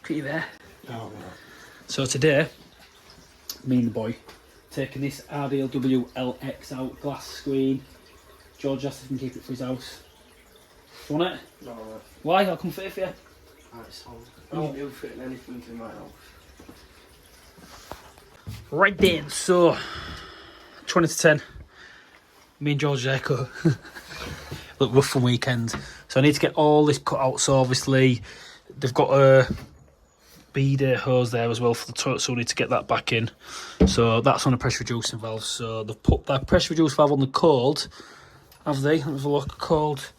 Look at you there. Oh, man. So today, me and the boy, taking this RDLW LX out, glass screen. George asked if he can keep it for his house. Do you want it? No, no. Why? I'll come fit it for you. Alright, so I won't be able to fit in anything in my house. Right then, so 20 to 10. Me and George Echo. Look, rough for weekend. So I need to get all this cut out. So obviously they've got a B-day hose there as well for the toilet, so we need to get that back in. So that's on a pressure reducing valve. So they've put that pressure reduced valve on the cold, have they? Let's have a look. Cold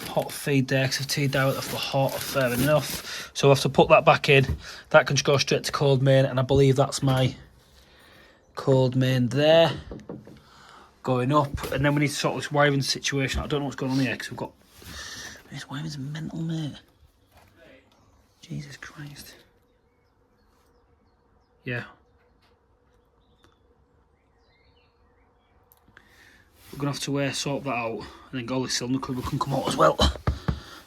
hot feed there, because I've teed out for hot, fair enough. So I have to put that back in. That can just go straight to cold main, and I believe that's my cold main there. Going up, and then we need to sort this wiring situation. I don't know what's going on here, because we've got... This wiring's mental, mate. Jesus Christ. Yeah. We're going to have to sort that out, and then get all this cylinder cover can come out as well.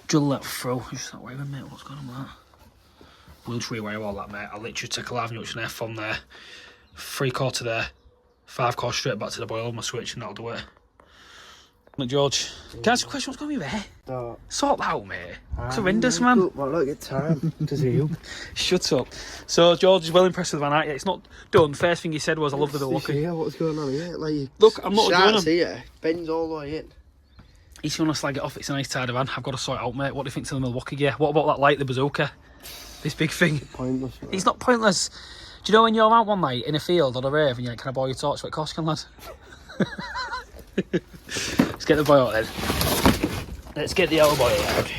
Drill that through. Just that wiring, mate. What's going on with that? We'll just rewire all that, mate. I'll literally take a live junction F on there, 3/4 there, 5/4 straight back to the boiler, my switch, and that'll do it. Look, George, can I ask you a question? What's going on with your hair? Sort that out, mate. It's horrendous, man. Well, look at time to see you. Shut up. So, George is well impressed with the van, aren't you? It's not done. First thing he said was, I love the Milwaukee. Yeah, what's going on here? Like, look, I'm not doing them. Here. Ben's all the way in. He's going to slag it off. It's a nice tidy van. I've got to sort it out, mate. What do you think to the Milwaukee gear? What about that light, the bazooka? This big thing. Pointless. Right? He's not pointless. Do you know when you're out one night in a field on a rave and you're like, can I borrow your torch? What it costs, can, lad? Let's get the boy out then. Let's get the other boy out.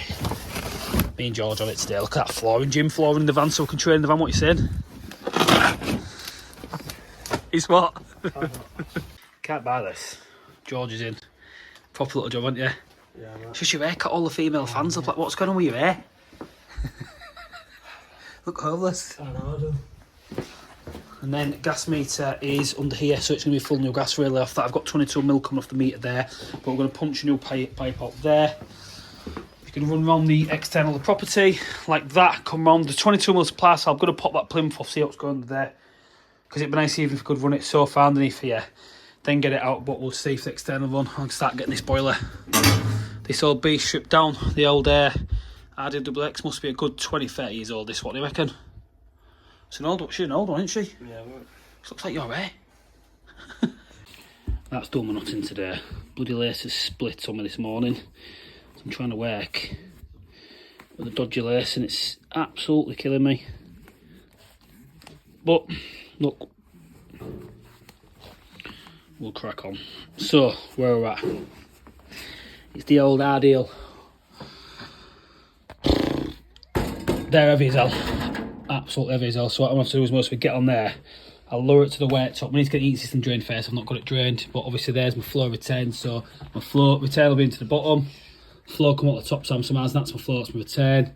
Me and George on it today. Look at that flooring, gym flooring in the van, so we can train in the van. What you saying? He's what? Can't buy this. George is in. Proper little job, aren't you? Yeah, man. It's just your hair. Cut all the female fans up. Like, what's going on with your hair? Look homeless. I know, I do. And then gas meter is under here, so it's going to be full new gas relay off that. I've got 22mm coming off the meter there, but we're going to punch a new pipe out there. You can run around the external of the property like that, come round the 22mm supply, so I'm going to pop that plinth off, see what's going under there, because it'd be nice even if we could run it so far underneath here, then get it out, but we'll see if the external run and start getting this boiler. This old beast stripped down, the old RDWX must be a good 20-30 years old, this, what do you reckon? She's an old one, isn't she? Yeah, right. She looks like your hair. That's done me nothing today. Bloody lace is split on me this morning. So I'm trying to work with a dodgy lace and it's absolutely killing me. But, look. We'll crack on. So, where we're at. It's the old RDL. They're heavy as hell. Absolutely heavy as hell. So what I want to do is mostly get on there. I'll lower it to the wet top. We need to get the heat system drained first. I've not got it drained, but obviously there's my flow return. So my flow return will be into the bottom. Flow come out the top somehow. That's my flow. That's my return.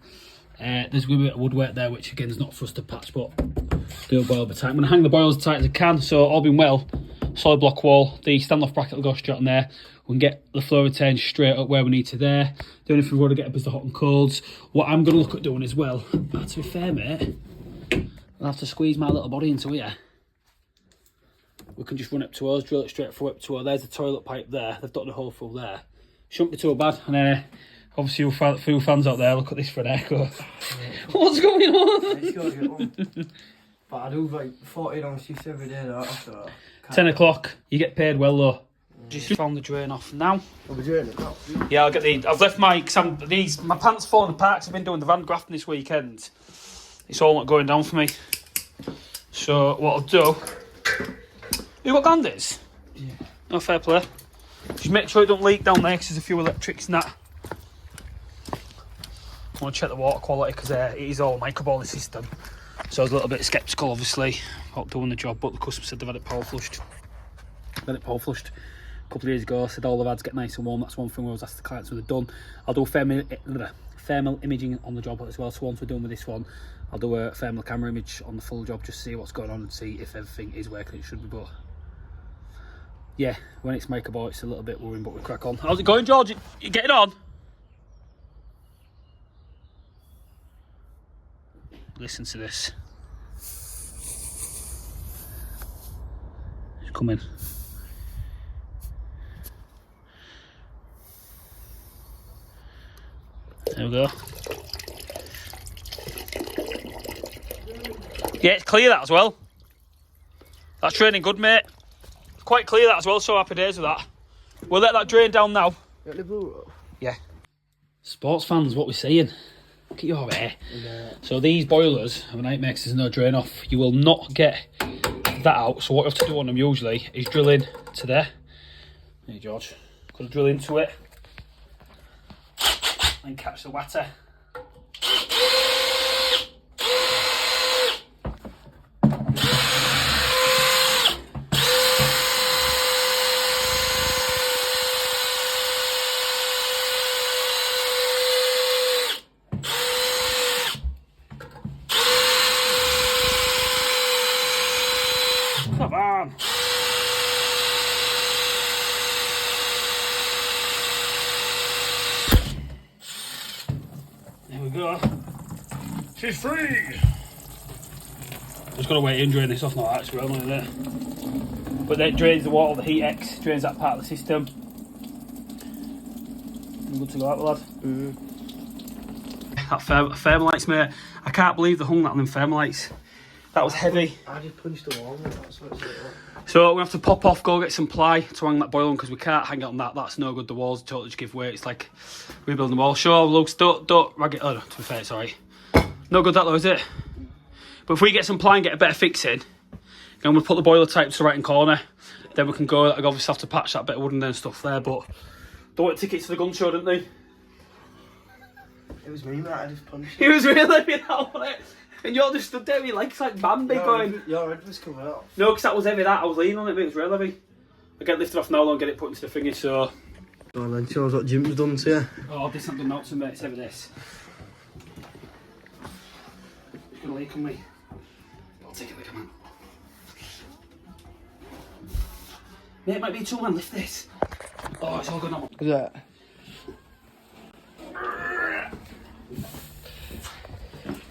There's going to be a bit of woodwork there, which again is not for us to patch, but do a boil over time. I'm going to hang the boils as tight as I can. So all being well, solid block wall. The standoff bracket will go straight on there. We can get the flow return straight up where we need to there. The only thing we've got to get up is the hot and colds. What I'm going to look at doing as well, to be fair, mate, I'll have to squeeze my little body into here. We can just run up to us, drill it straight through up to us. There's the toilet pipe there. They've done the hole through there. Shouldn't be too bad. And obviously, you few fans out there, look at this for an haircut. What's going on? It's got to get on. But I do like 40 on shifts every day though, so 10 o'clock. You get paid well though. Just found the drain off now. I'll be doing it now. Yeah, I'll get I've left my my pants falling apart 'cause I've been doing the van grafting this weekend. It's all not going down for me. So what I'll do. You got ganders? Yeah. No, fair play. Just make sure it don't leak down there because there's a few electrics and that. I want to check the water quality because it is all microboiling system. So I was a little bit sceptical, obviously, about doing the job, but the customer said they've had it power flushed. Had it power flushed a couple of years ago. Said all the vads get nice and warm. That's one thing we always ask the clients when they're done. I'll do thermal imaging on the job as well. So once we're done with this one, I'll do a thermal camera image on the full job, just see what's going on and see if everything is working it should be. But yeah, when it's microboil, it's a little bit worrying, but we crack on. How's it going, George? You getting on? Listen to this. It's coming. There we go. Yeah, it's clear that as well. That's draining good, mate. It's quite clear that as well, so happy days with that. We'll let that drain down now. Yeah. Sports fans, what we're saying. Look at your hair. Yeah. So these boilers have a nightmare because there's no drain off. You will not get that out. So what you have to do on them usually is drill in to there. Hey George, got to drill into it and catch the water. Come on. There we go. She's free. Just got to wait and drain this off now, actually, isn't it? But that drains the water, the heat X drains that part of the system. You good to go out, lad? That Thermalites, mate. I can't believe they hung that on them Thermalites. That was heavy. I just punched the wall with that, so it's like that. So we have to pop off, go get some ply to hang that boiler on because we can't hang it on that. That's no good. The walls totally just give way. It's like rebuilding the wall. Sure, looks don't rag it. Oh, no, to be fair, sorry. No good that though, is it? But if we get some ply and get a better fixing, then we'll put the boiler type to the right hand corner. Then we can go. I obviously have to patch that bit of wood and then stuff there. But they want tickets to the gun show, didn't they? It was me, mate. I just punched He was really being out on it. And you're just stood there with your legs like Bambi going. Your head was coming off. No, because that was heavy. That I was leaning on it, but it was real heavy. I get lifted off now and get it put into the thingy. So. Oh, then shows what Jim's done to you. Oh, this hasn't done notes to me. It's heavy this. It's gonna leak on me. I'll take it, come on. Mate, it might be a 2-man. Lift this. Oh, it's all good now. Is that?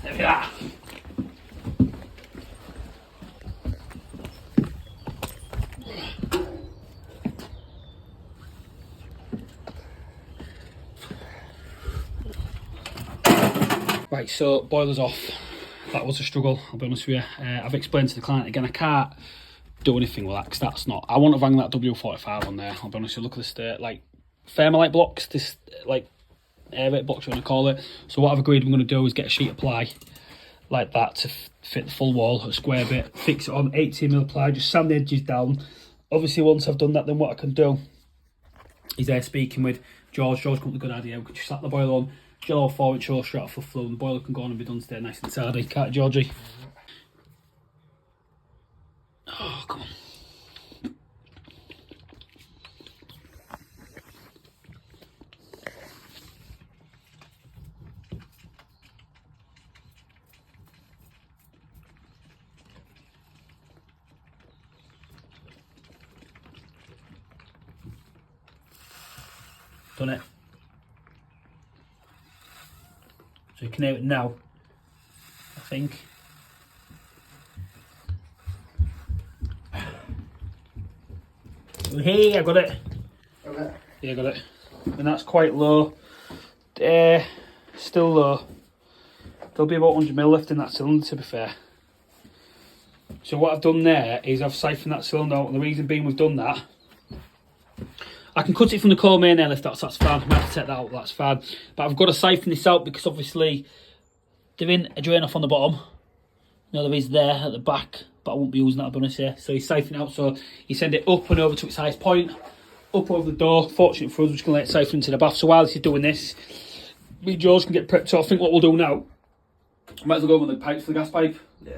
There we are. Right, so boiler's off. That was a struggle, I'll be honest with you. I've explained to the client again, I can't do anything with that because that's not. I want to hang that W45 on there, I'll be honest with you. Look at the state, like Thermalite blocks, this like air rate blocks, you want to call it. So what I've agreed I'm going to do is get a sheet of ply like that to fit the full wall, a square bit, fix it on 18mm ply, just sand the edges down. Obviously, once I've done that, then what I can do is speaking with George. George come up with a good idea. We can just slap the boiler on, drill our 4-inch hole straight off the floor, and the boiler can go on and be done stay nice and tidy. Can't it, Georgie? Oh, come on. Done it. So you can hear it now, I think. Hey, I got it. Okay. Yeah, I got it. And that's quite low. Still low. There'll be about 100mm left in that cylinder, to be fair. So what I've done there is I've siphoned that cylinder out, and the reason being we've done that, I can cut it from the core main airlift, that's fine. I might have to take that out, that's fine. But I've got to siphon this out because obviously there isn't a drain off on the bottom. No, there is there at the back, but I won't be using that, I'll be honest here. So you siphon it out, so you send it up and over to its highest point, up over the door. Fortunate for us, we're just going to let it siphon into the bath. So while this is doing this, me and George can get prepped. So I think what we'll do now, I might as well go over the pipes for the gas pipe. Yeah.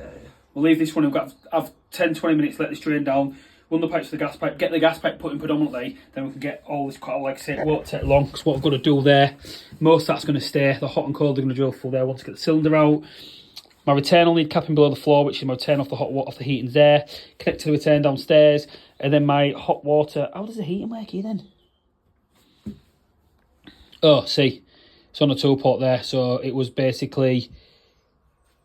We'll leave this one, we've got to have 10-20 minutes, let this drain down, run the pipes for the gas pipe, get the gas pipe put in predominantly, then we can get all this cut out. Like I say, it won't take long, because what I've got to do there, most of that's going to stay, the hot and cold are going to drill full there once I get the cylinder out. My return will need capping below the floor, which is my return off the hot water, off the heating there, connect to the return downstairs, and then my hot water. How does the heating work here then? Oh, see, it's on a 2-port there, so it was basically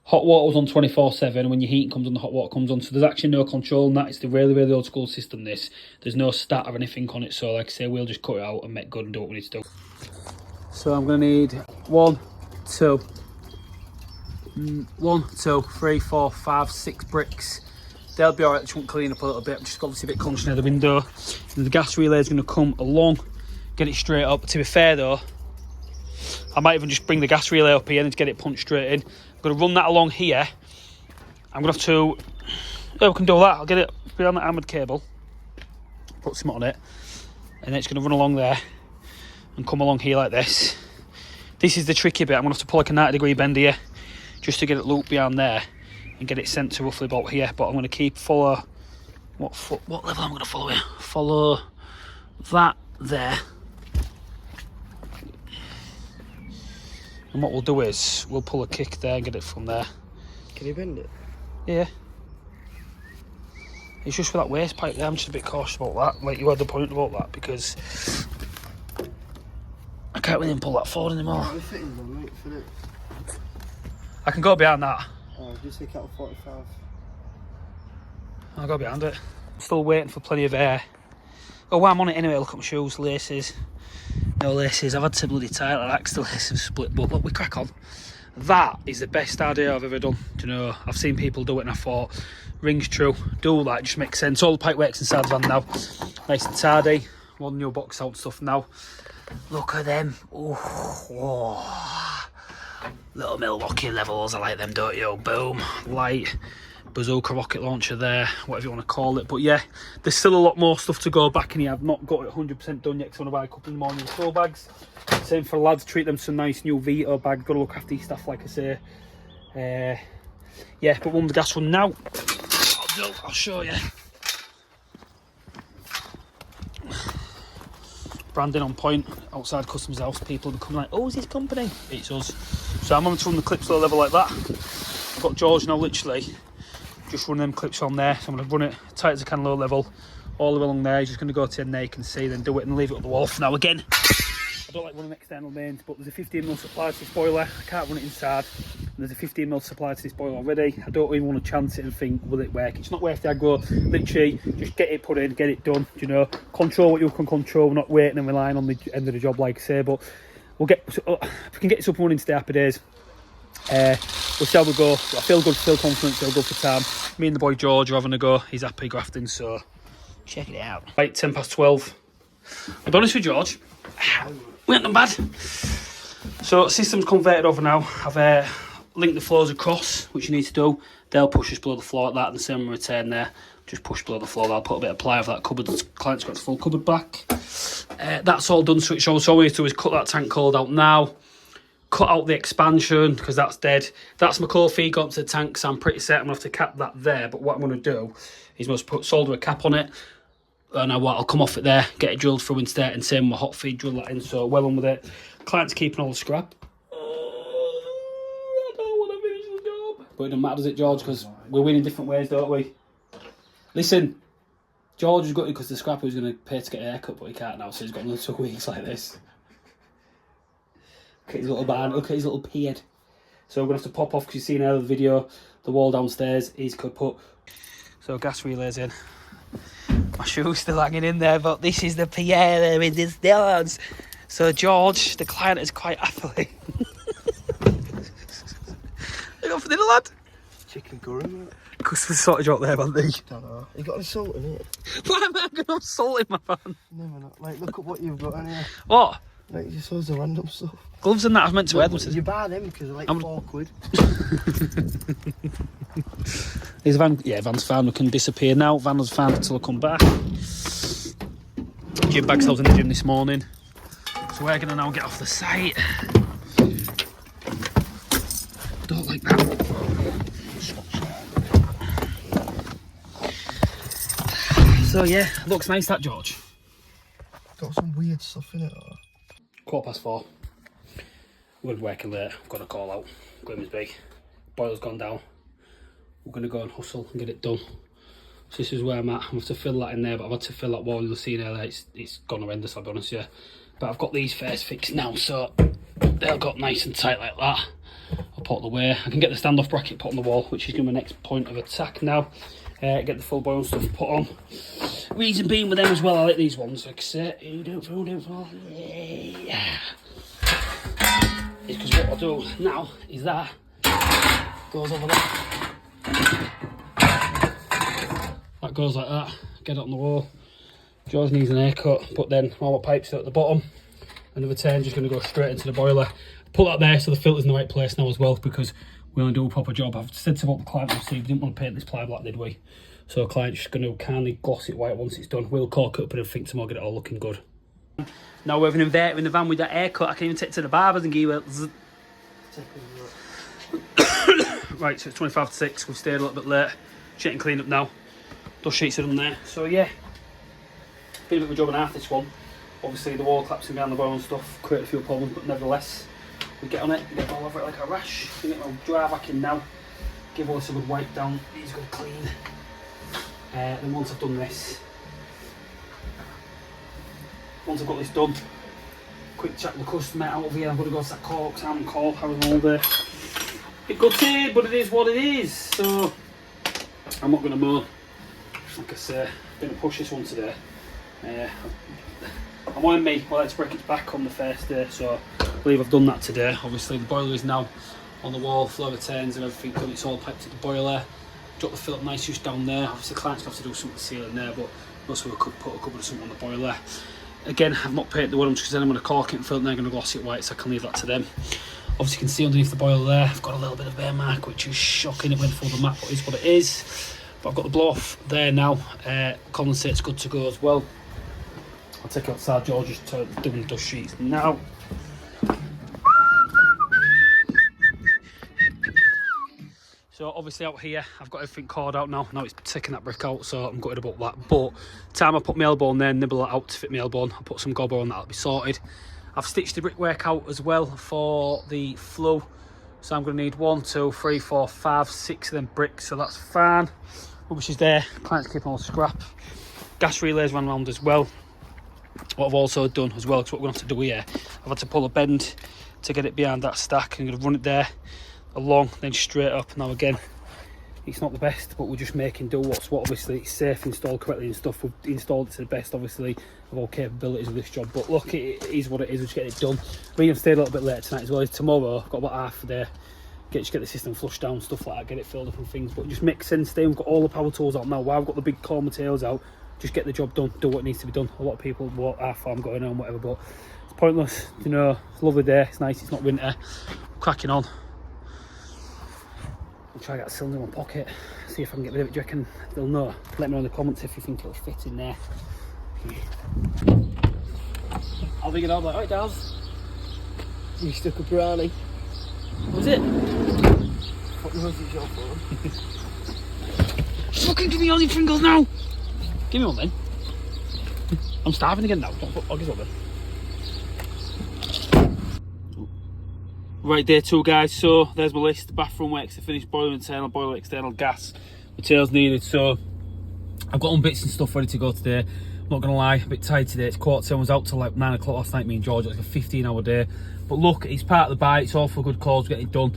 hot water was on 24/7. When your heating comes on, the hot water comes on. So there's actually no control on that. It's the really, really old school system, this. There's no stat or anything on it. So like I say, we'll just cut it out and make good and do what we need to do. So I'm going to need 1, 2, 3, 4, 5, 6 bricks. They'll be alright, they won't clean up a little bit. I'm just obviously a bit conscious near the window. And the gas relay is going to come along, get it straight up. To be fair though, I might even just bring the gas relay up here and get it punched straight in. I'm going to run that along here. I'm going to have to... Yeah, we can do that. I'll get it behind that hammered cable. Put some on it. And then it's going to run along there and come along here like this. This is the tricky bit. I'm going to have to pull like a 90-degree bend here just to get it looped behind there and get it sent to roughly about here. But I'm going to follow... What level am I going to follow here? Follow that there. And what we'll do is, we'll pull a kick there and get it from there. Can you bend it? Yeah. It's just for that waste pipe there, I'm just a bit cautious about that. Like you had the point about that, because I can't really pull that forward anymore. I can go behind that. Oh, just take out 45. I'll go behind it. Still waiting for plenty of air. Oh, while I'm on it anyway, look at my shoes, laces. No laces, I've had to bloody tie it like that because the laces have split, but look, we crack on. That is the best idea I've ever done. Do you know, I've seen people do it and I thought, rings true, do that, it just makes sense. All the pipe works inside the van now, nice and tidy. One new box out stuff now. Look at them. Oh. Little Milwaukee levels, I like them, don't you? Boom, light. Bazooka rocket launcher there, whatever you want to call it. But yeah, there's still a lot more stuff to go back in here. I've not got it 100% done yet because I want to buy a couple in the morning throw bags. Same for lads, treat them to some nice new Vito bag. Got to look after these stuff, like I say. Yeah, but one with the gas one now. I'll show you. Branding on point outside customers' house. People will come like, oh, is this company? It's us. So I'm going to run the clips low level like that. I've got George now, literally. Just run them clips on there. So I'm going to run it tight as I can, low level, all the way along there. He's just going to go to the end there, you can see, then do it and leave it on the wall for now. Again, I don't like running external mains, but there's a 15mm supply to this boiler. I can't run it inside. And there's a 15mm supply to this boiler already. I don't even want to chance it and think, will it work? It's not worth the aggro. Literally, just get it put in, get it done. You know, control what you can control. We're not waiting and relying on the end of the job, like I say. But we'll get, if we can get this up and running today, happy days. We'll see how we go. I feel good, feel confident, feel good for time. Me and the boy George are having a go. He's happy grafting, so check it out. Right, 12:10. I'll be honest with George, we ain't done bad. So system's converted over now. I've linked the floors across, which you need to do. They'll push us below the floor like that, and the same return there. Just push below the floor. I'll put a bit of ply over that cupboard. The client's got the full cupboard back. That's all done. So all we need to do is cut that tank cord out now. Cut out the expansion because that's dead. That's my core feed going to the tank, so I'm pretty certain I'm going to have to cap that there. But what I'm going to do is solder a cap on it. And I'll come off it there, get it drilled through instead, and same with my hot feed, drill that in. So well on with it. Client's keeping all the scrap. I don't want to finish the job. But it doesn't matter, does it, George? Because we're winning different ways, don't we? Listen, George has got it because the scrapper was going to pay to get a haircut, but he can't now, so he's got another 2 weeks like this. Look at his little barn, look at his little beard. So we're going to have to pop off because you've seen earlier the video, the wall downstairs is kaput. So gas relays in. My shoe's still hanging in there, but this is the Pierre in this dance. So George, the client, is quite happily. You got for dinner, lad? Chicken curry, mate. Customer's sorted you out there, haven't they? Don't know. You got any salt in it? Why am I going to have salt in my van? No, not. Like, look at what you've got in here. What? Like, just loads of random stuff. Gloves and that, I've meant to wear them. You buy them because they're like £4. Is van? Yeah, van's fine. We can disappear now. Van was fine until I come back. Gym bags, I was in the gym this morning. So we're going to now get off the site. Don't like that. So yeah, looks nice that, George. Got some weird stuff in it, or? 4:15. We're working late. I've got a call out. Grimsby. Boiler's gone down. We're going to go and hustle and get it done. So this is where I'm at. I'm going to have to fill that in there, but I've had to fill that wall. You'll see there, it's gone horrendous, I'll be honest with you. But I've got these first fixed now, so they'll got nice and tight like that. I'll put them away. I can get the standoff bracket put on the wall, which is going to be my next point of attack now. Get the full boil stuff put on. Reason being with them as well, I like these ones. Like I say, you don't fall. Yeah. It's because what I'll do now is that goes over there. That goes like that. Get it on the wall. George needs an haircut, but then all my pipes are at the bottom. Another 10 just going to go straight into the boiler. Put that there so the filter's in the right place now as well, because we want to do a proper job. I've said to the client, obviously, we didn't want to paint this ply black, did we? So the client's just going to kindly gloss it white once it's done. We'll cork it up and everything tomorrow, get it all looking good. Now we have an inverter in the van with that haircut. I can even take it to the barbers and give it. Right, so it's 25 to 6. We've stayed a little bit late. Just getting cleaned up now. Dust sheets are done there. So yeah, been a bit of a job and a half this one. Obviously the wall collapsing down the boil and stuff created a few problems, but nevertheless, we get on it, get all over it like a rash. Get my dry back in now. Give all this a good wipe down. These are good clean. Then once I've done this, once I've got this done, quick chat with the customer out of here. I'm going to go to that cork, salmon cork, having all day. Bit gutted, but it is what it is. So I'm not going to moan. Like I say, I'm going to push this one today. I'm on me. I like to break its back on the first day, so I believe I've done that today. Obviously the boiler is now on the wall, floor turns and everything done. It's all piped to the boiler. Drop the filter nice just down there. Obviously the client's going to have to do something to seal in there, but also we could put a couple of something on the boiler. Again, I've not painted the wood, because then I'm going to cork it and fill it and then I'm going to gloss it white, so I can leave that to them. Obviously you can see underneath the boiler there, I've got a little bit of bear mark, which is shocking. It went for the map, but it is what it is. But I've got the blow off there now. Condensate's good to go as well. I'll take it outside. George just doing dust sheets now. So obviously out here, I've got everything cored out now. Now it's taking that brick out, so I'm gutted about that. But time I put my elbow on there, nibble that out to fit my elbow on. I'll put some gobbo on that, that'll be sorted. I've stitched the brickwork out as well for the flow. So I'm going to need 1, 2, 3, 4, 5, 6 of them bricks, so that's fine. Rubbish is there, client's keeping all the scrap. Gas relays ran around as well. What I've also done as well, because what we're going to have to do here, I've had to pull a bend to get it behind that stack. I'm going to run it there, along, then straight up. Now again, it's not the best, but we're just making do what's what. Obviously it's safe, installed correctly and stuff. We've installed it to the best, obviously, of all capabilities of this job. But look, it is what it is. We're just getting it done. We have stayed a little bit later tonight as well. Tomorrow I've got about half a day. Just get the system flushed down, stuff like that, get it filled up and things. But just make sense today. We've got all the power tools out now. While I've got the big core materials out, just get the job done, do what needs to be done. A lot of people walk half farm going on, whatever, but it's pointless. You know, it's a lovely day, it's nice, it's not winter. Cracking on. I'll try to get a cylinder in my pocket, see if I can get rid of it. Do you reckon they'll know? Let me know in the comments if you think it'll fit in there. I'll think it out like, alright, Daz. You stuck a brownie. Was it? What was it your phone? Fucking give me all your Pringles now! Give me one then. I'm starving again now. I'll give one then. Right, day 2 guys, so there's my list. Bathroom works to finish, boiler internal, boiler external, gas, materials needed. So I've got on bits and stuff ready to go today. I'm not gonna lie, a bit tired today. It's 7:15, I was out till like 9 o'clock last night, me and George. It was like a 15-hour day. But look, it's part of the buy, it's all for a good cause, getting it done.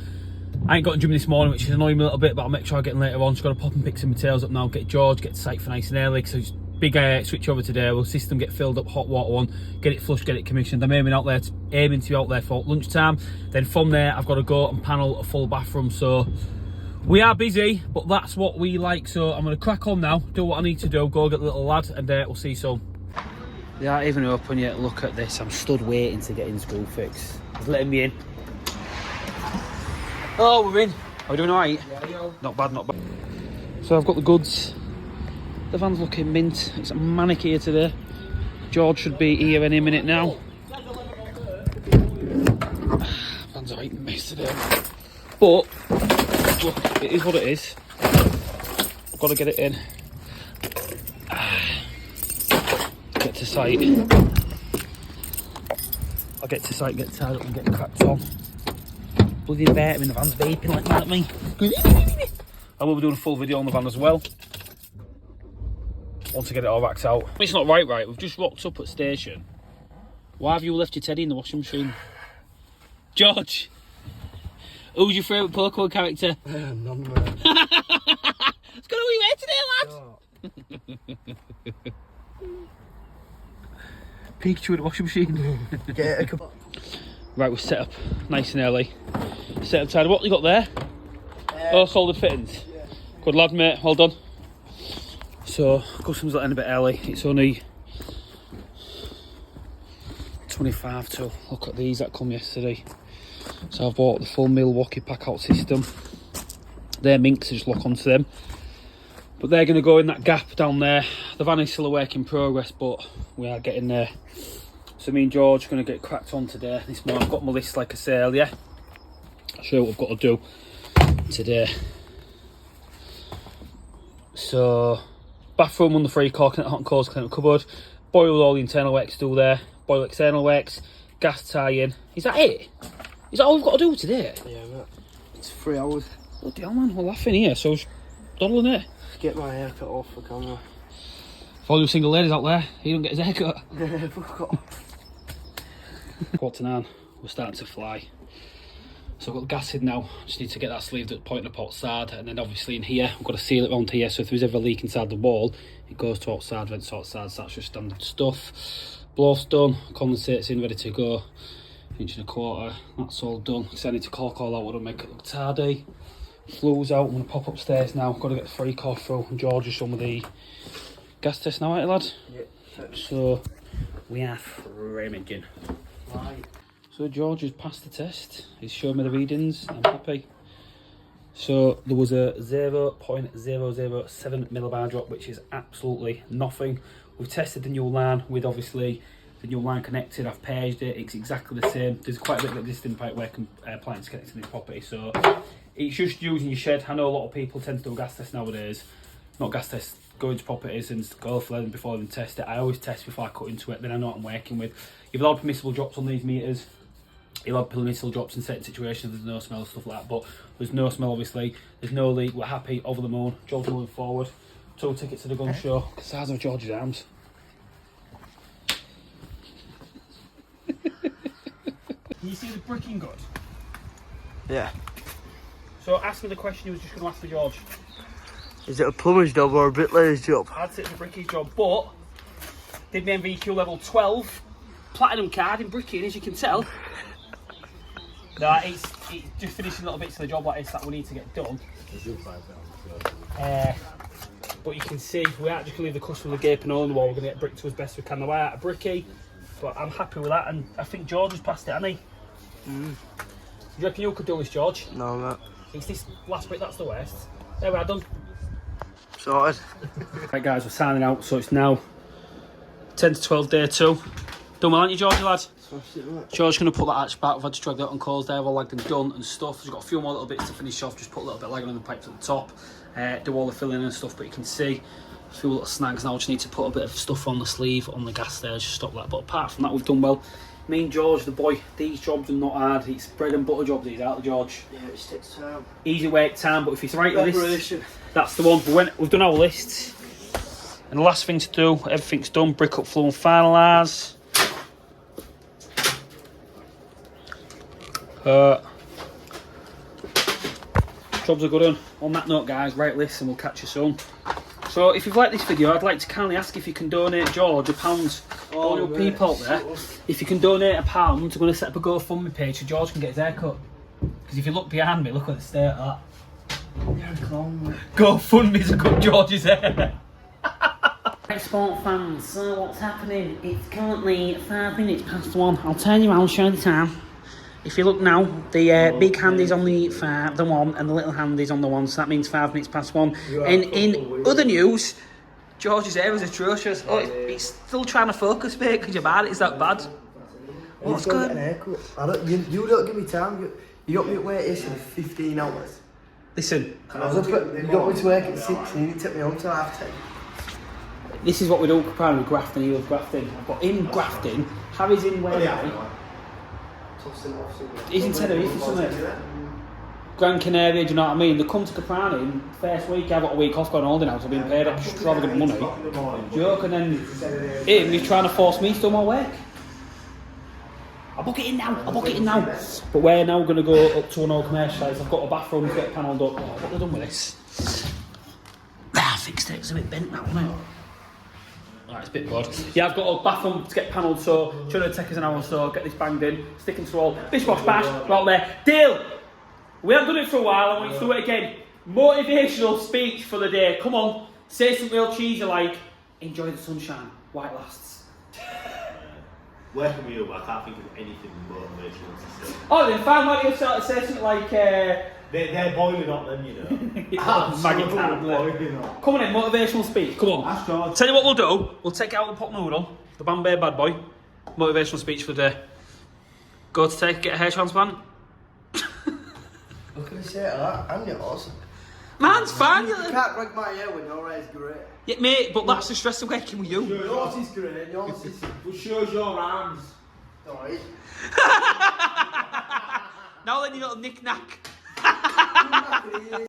I ain't got to gym this morning, which is annoying me a little bit, but I'll make sure I get in later on. Just got to pop and pick some materials up now, get George, get to site for nice and early. So it's big switch over today. We'll system get filled up, hot water on, get it flushed, get it commissioned. I'm aiming to be out there for lunchtime. Then from there, I've got to go and panel a full bathroom. So we are busy, but that's what we like. So I'm going to crack on now, do what I need to do, go get the little lad, and we'll see you soon. They aren't even open yet. Look at this. I'm stood waiting to get in school fix. He's letting me in. Oh, we're in. Are we doing alright? Yeah. Not bad, not bad. So I've got the goods. The van's looking mint. It's manic here today. George should be here any minute now. Van's alright mess today. But, look, it is what it is. I've got to get it in. Get to site. I'll get to site, get tied up and get cracked on. Bloody inverter in the van's vaping like that at me. I will be doing a full video on the van as well. Once I get it all racked out. It's not right. We've just rocked up at station. Why have you left your teddy in the washing machine? George, who's your favourite Pokemon character? None, man. It's got to be here today, lad! Pikachu in the washing machine. Get a cup. Right, we're set up nice and early. Set up tidy. What have you got there? All soldered fittings. Yeah. Good lad, mate. Well done. So, customs letting a bit early. It's only 25 to look at these that come yesterday. So I've bought the full Milwaukee pack out system. They're minks, so just lock onto them. But they're going to go in that gap down there. The van is still a work in progress, but we are getting there. So me and George are going to get cracked on today. This morning I've got my list like I say earlier. I'll show you what I've got to do today. So, bathroom on the free core, hot and cold, clean up cupboard. Boil all the internal works still there. Boil external works. Gas tie-in. Is that it? Is that all we've got to do today? Yeah, mate. It's 3 hours. Bloody hell, man. We're laughing here, so dawdling it. Get my haircut off for camera. For all you single ladies out there, he don't get his haircut. Yeah, fuck off. 8:45, we're starting to fly. So I've got the gas in now, just need to get that sleeved at pointing up outside, and then obviously in here, I've got to seal it around here, so if there's ever a leak inside the wall, it goes to outside, vents outside, so that's just standard stuff. Blow's done, condensate's in, ready to go, 1.25 inch, that's all done, because I need to cork all out, make it look tidy. Flue's out, I'm going to pop upstairs now, got to get the free core through, and George has shown me the gas test now, ain't lad? Yeah. So, we are framing. Right. So George has passed the test, he's shown me the readings, I'm happy. So there was a 0.007 millibar drop, which is absolutely nothing. We've tested the new line with obviously the new line connected, I've paged it, it's exactly the same. There's quite a bit of existing pipe work appliance connected to this property, so it's just using your shed. I know a lot of people tend to do a gas test nowadays, not gas tests, go into properties and go for them before they test it. I always test before I cut into it, then I know what I'm working with. You've allowed permissible drops on these meters. You'll have permissible drops in certain situations, there's no smell, stuff like that, but there's no smell obviously, there's no leak, we're happy, over the moon. George moving forward, 2 tickets to the gun show, the size of George's arms. Can you see the bricking good? Yeah. So ask me the question you was just going to ask for George. Is it a plumber's job or a bricklayer's job? I'd say it's a bricky's job, but did my MVQ level 12, platinum card in bricking, as you can tell. No, it's just finishing little bits of the job like this that we need to get done. But you can see we aren't just going to leave the customer with a gaping hole in the wall. We're going to get brick to as best we can the way out of bricky. But I'm happy with that, and I think George has passed it, hasn't he? Do you reckon you could do this, George? No, mate. It's this last bit that's the worst. There we are, done. Sorted. Right guys, we're signing out, so it's now 10 to 12 day 2. Done well, aren't you, Georgie lad? George's going to put that arch back. We've had to drag that on coals there, all lagged and done and stuff. We've got a few more little bits to finish off, just put a little bit of lagging on the pipes at the top, do all the filling and stuff, but you can see a few little snags now. Just need to put a bit of stuff on the sleeve, on the gas there, just stop that. But apart from that, we've done well. Me and George, the boy, these jobs are not hard. It's bread and butter jobs, these, aren't they, George? Yeah, it takes time. Easy work time, but if it's right with this, that's the one. We've done our list. And the last thing to do, everything's done, brick up, floor and finalise. Jobs are good on that note guys, write lists and we'll catch you soon. So if you've liked this video, I'd like to kindly ask if you can donate George £1. All your people out there, if you can donate £1, I'm going to set up a GoFundMe page so George can get his hair cut. Because if you look behind me, look at the state of that. GoFundMe to cut George's hair. Right, sport fans, so what's happening? It's currently 5 minutes past 1. I'll turn you around, show the time. If you look now, the big hand is on the 1 and the little hand is on the 1, so that means 5 minutes past 1. And in other news, George's hair is atrocious. Oh, it's still trying to focus, mate, because you're bad, it's that bad. What's good? You don't give me time. You got me at work yesterday for 15 hours. Listen. You got me to work at 6 and you didn't take me home till 10:30. This is what we do apparently with grafting, he loves grafting. But in grafting, Harry's in where he's in Tenerife or something. Gran Canaria, do you know what I mean? They come to Caprani and first week I've got a week off going holiday now, so I've been paid extravagant money. Joke, and then he's trying to force me to do my work. I'll book it in now. I'll book it in now. But we're now going to go up to an old commercial size. I've got a bathroom to get panelled up. What have they done with this? I fixed it. It's a bit bent now, isn't it? Alright, it's a bit good. Yeah, I've got a bathroom to get panelled, so should only take us an hour or so. Get this banged in, stick into all. Bish wash bash, we're out there. Deal! We haven't done it for a while. I want you to do it again. Motivational speech for the day. Come on, say something real cheesy like, enjoy the sunshine, white lasts. Working with you, I can't think of anything motivational to say. Oh, then fine, why don't you start to say something like, They're boiling up them, you know. Maggie Town. Boiling up. Come on in, motivational speech. Come on. That's George. Tell you what we'll do. We'll take out the pot noodle, the Bombay bad boy. Motivational speech for the day. Go to take, get a hair transplant. What can I say to that? And yours. Man's fine. You can't break my hair when your hair's great. Yeah, mate, but that's the stress of working with you. Yours is great, yours is... Which shows your arms. Alright. Now then, you little knick-knack.